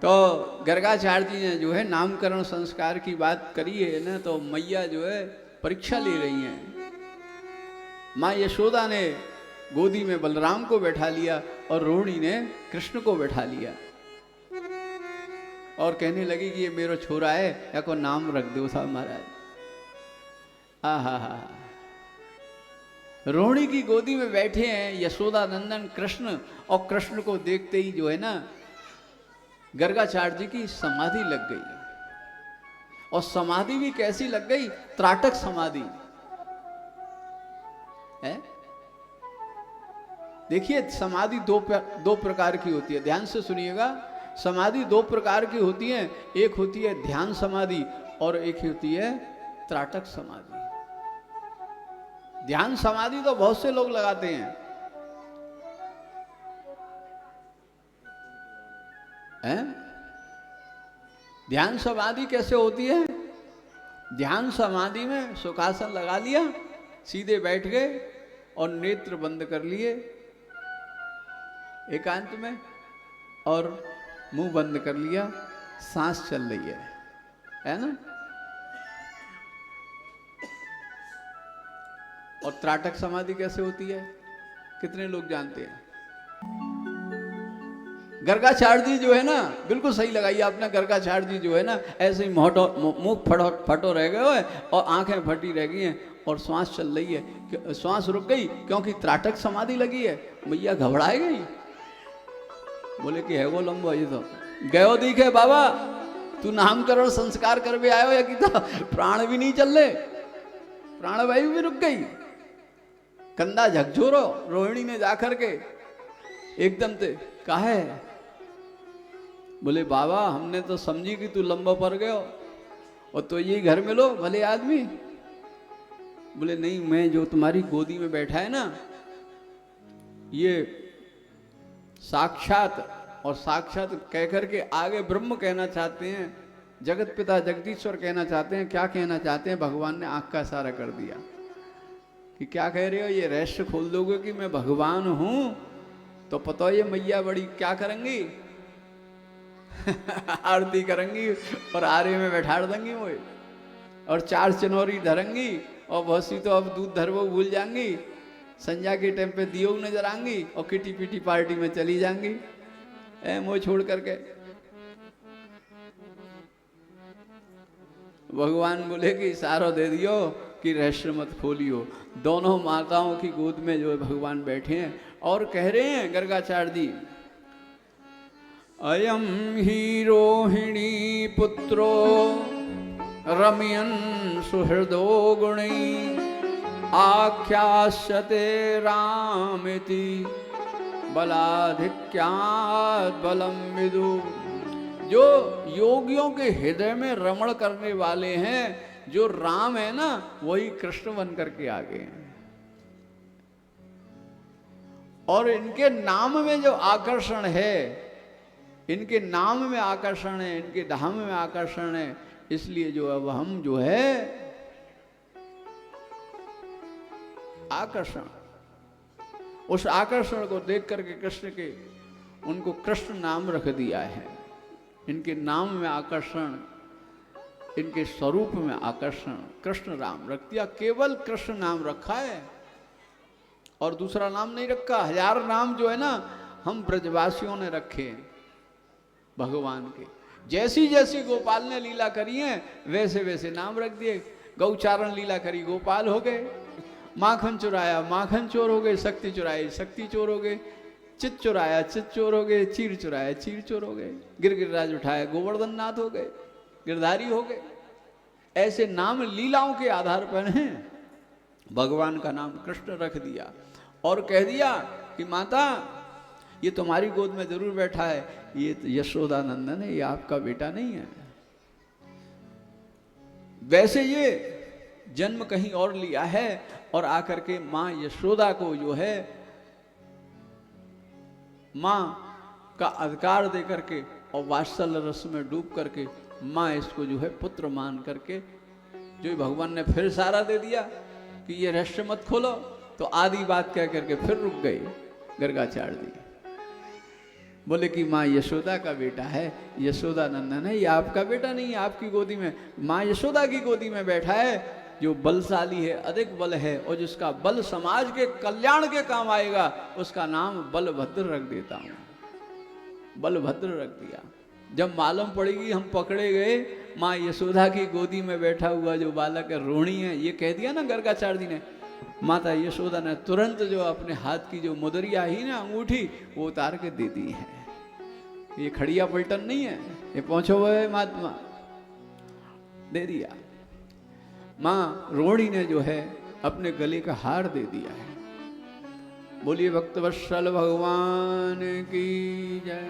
तो गर्गाचार्य जी ने जो है नामकरण संस्कार की बात करी है ना, तो मैया जो है परीक्षा ले रही हैं। माँ यशोदा ने गोदी में बलराम को बैठा लिया और रोहिणी ने कृष्ण को बैठा लिया और कहने लगी कि ये मेरा छोरा है, या को नाम रख दो साहब महाराज। आहा, रोहिणी की गोदी में बैठे हैं यशोदा नंदन कृष्ण, और कृष्ण को देखते ही जो है ना गर्गाचार्य जी की समाधि लग गई। और समाधि भी कैसी लग गई? त्राटक समाधि है। देखिए समाधि दो प्रकार की होती है, ध्यान से सुनिएगा। समाधि दो प्रकार की होती है, एक होती है ध्यान समाधि और एक होती है त्राटक समाधि। ध्यान समाधि तो बहुत से लोग लगाते हैं, हैं? ध्यान समाधि कैसे होती है? ध्यान समाधि में सुखासन लगा लिया, सीधे बैठ गए और नेत्र बंद कर लिए एकांत में, और मुंह बंद कर लिया, सांस चल रही है ना। और त्राटक समाधि कैसे होती है, कितने लोग जानते हैं? गर्गाचार्य जी जो है ना, बिल्कुल सही लगाई आपने, गर्गाचार्य जी जो है ना ऐसे ही मुख फटो रह गए हैं और आंखें फटी रह गई हैं और श्वास चल रही है, श्वास रुक गई क्योंकि त्राटक समाधि लगी है। मैया घबराई गई, बोले कि है वो लंबो ये तो गयो दिखे बाबा, तू नामकरण संस्कार कर भी आयो या कि तो प्राण भी नहीं चल रहे, प्राणवायु भी रुक गई, कंधा झकझोरो। रोहिणी ने जाकर के एकदम से कहा है, बोले बाबा हमने तो समझी कि तू लंबा पड़ गयो और तो ये घर में लो भले आदमी। बोले नहीं, मैं जो तुम्हारी गोदी में बैठा है ना, ये साक्षात, और साक्षात कहकर के आगे ब्रह्म कहना चाहते हैं, जगत पिता जगदीश्वर कहना चाहते हैं। क्या कहना चाहते हैं? भगवान ने आंख का इशारा कर दिया कि क्या कह रहे हो, ये रहस्य खोल दोगे कि मैं भगवान हूं तो पता ये मैया बड़ी क्या करेंगी आरती करेंगी और आरे में बैठा देंगी वो, और 4 चनौरी धरेंगी, और बहुत सी तो अब दूध धरवो भूल जाएंगी, संध्या के टाइम पे दियो नजर आएंगी और किटी पिटी पार्टी में चली जाएंगी मोह छोड़ करके। भगवान बोले कि इशारा दे दियो कि रहस्य मत खोलियो। दोनों माताओं की गोद में जो है भगवान बैठे हैं और कह रहे हैं गर्गाचार्य जी, अयम ही रोहिणी पुत्रो रमयन सुहृदो गुणी आख्यास्यते रामिति बलाधिक्यात् बलम विदु। जो योगियों के हृदय में रमण करने वाले हैं, जो राम है ना, वही कृष्ण बन करके आ गए हैं। और इनके नाम में जो आकर्षण है, इनके नाम में आकर्षण है, इनके धाम में आकर्षण है, इसलिए जो अब हम जो है आकर्षण, उस आकर्षण को देख करके कृष्ण के, उनको कृष्ण नाम रख दिया है। इनके नाम में आकर्षण, इनके स्वरूप में आकर्षण, कृष्ण राम रख दिया। केवल कृष्ण नाम रखा है और दूसरा नाम नहीं रखा। 1000 नाम जो है ना हम ब्रजवासियों ने रखे भगवान के। जैसी जैसी गोपाल ने लीला करी है वैसे वैसे नाम रख दिए। गौचारण लीला करी, गोपाल हो गए। माखन चुराया, माखन चोर हो गए। शक्ति चुराई, शक्ति चोर हो गए। चित चुराया, चित चोर हो गए। चीर चुराया, चीर चोर हो गए। गिरगिराज उठाया, गोवर्धन नाथ हो गए, गिरधारी हो गए। ऐसे नाम लीलाओं के आधार पर हैं। भगवान का नाम कृष्ण रख दिया और कह दिया कि माता ये तुम्हारी गोद में जरूर बैठा है, ये यशोदा नंदन है, ये आपका बेटा नहीं है। वैसे ये जन्म कहीं और लिया है और आकर के माँ यशोदा को जो है माँ का अधिकार दे करके और वात्सल्य रस में डूब करके माँ इसको जो है पुत्र मान करके, जो भगवान ने फिर इशारा दे दिया कि ये रहस्य मत खोलो, तो आधी बात कह करके फिर रुक गई गर्गाचार्य जी। बोले कि माँ यशोदा का बेटा है। यशोदा नंदन है, ये आपका बेटा नहीं है, आपकी गोदी में, माँ यशोदा की गोदी में बैठा है, जो बलशाली है, अधिक बल है, और जिसका बल समाज के कल्याण के काम आएगा, उसका नाम बलभद्र रख देता हूँ। बलभद्र रख दिया। जब मालूम पड़ेगी हम पकड़े गए, माँ यशोदा की गोदी में बैठा हुआ जो बालक है रोहिणी है, ये कह दिया ना गर्गाचार्य जी ने, माता यशोदा ने तुरंत जो अपने हाथ की जो मुदरिया ही ना अंगूठी, वो उतार के दे दी है। ये खड़िया पलटन नहीं है, ये पहुंचो हुए महात्मा, दे दिया। माँ रोहिणी ने जो है अपने गले का हार दे दिया है। बोलिए भक्तवत्सल भगवान की जय।